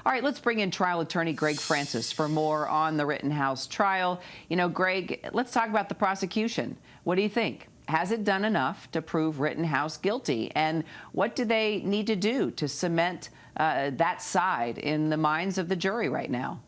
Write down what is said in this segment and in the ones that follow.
All right, let's bring in trial attorney Greg Francis for more on the Rittenhouse trial. You know, Greg, let's talk about the prosecution. What do you think? Has it done enough to prove Rittenhouse guilty? And what do they need to do to cement that side in the minds of the jury right now?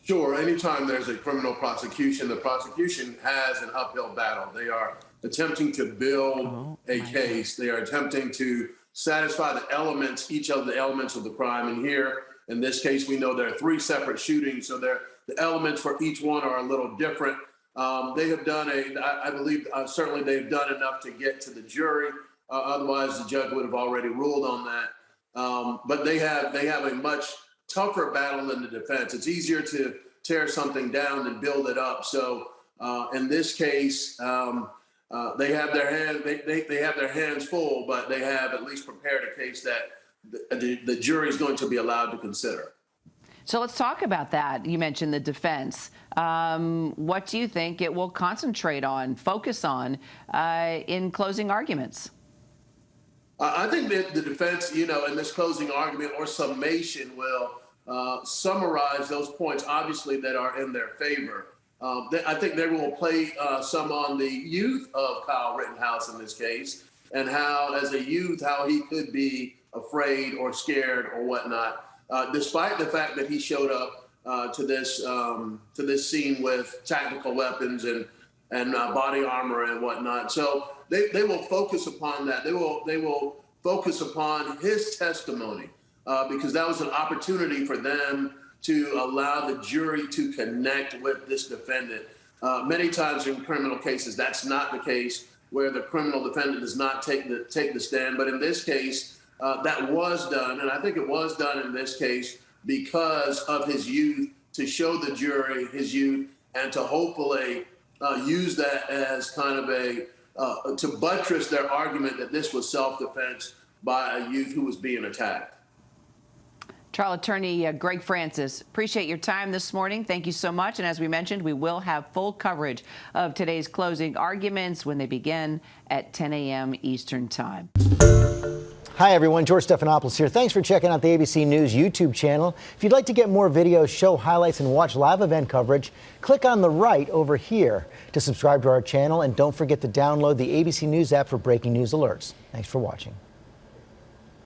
Sure. Anytime there's a criminal prosecution, the prosecution has an uphill battle. They are attempting to build a case. They are attempting to satisfy the elements, each of the elements of the crime. And here, in this case, we know there are 3 separate shootings, so the elements for each one are a little different. They have done I believe, certainly they've done enough to get to the jury. Otherwise, the judge would have already ruled on that. But they have a much tougher battle than the defense. It's easier to tear something down than build it up. So in this case, they have their hands full, but they have at least prepared a case that the jury is going to be allowed to consider. So let's talk about that. You mentioned the defense. What do you think it will concentrate on, focus on in closing arguments? I think that the defense, in this closing argument or summation will summarize those points, obviously, that are in their favor. I think they will play some on the youth of Kyle Rittenhouse in this case, and how, as a youth, how he could be afraid or scared or whatnot, despite the fact that he showed up to this scene with tactical weapons and body armor and whatnot. So they will focus upon that. They will focus upon his testimony because that was an opportunity for them to allow the jury to connect with this defendant. Many times in criminal cases, that's not the case, where the criminal defendant does not take the stand. But in this case, that was done. And I think it was done in this case because of his youth, to show the jury his youth and to hopefully use that as kind of to buttress their argument that this was self-defense by a youth who was being attacked. Trial attorney Greg Francis, appreciate your time this morning. Thank you so much. And as we mentioned, we will have full coverage of today's closing arguments when they begin at 10 a.m. Eastern Time. Hi, everyone. George Stephanopoulos here. Thanks for checking out the ABC News YouTube channel. If you'd like to get more videos, show highlights, and watch live event coverage, click on the right over here to subscribe to our channel. And don't forget to download the ABC News app for breaking news alerts. Thanks for watching.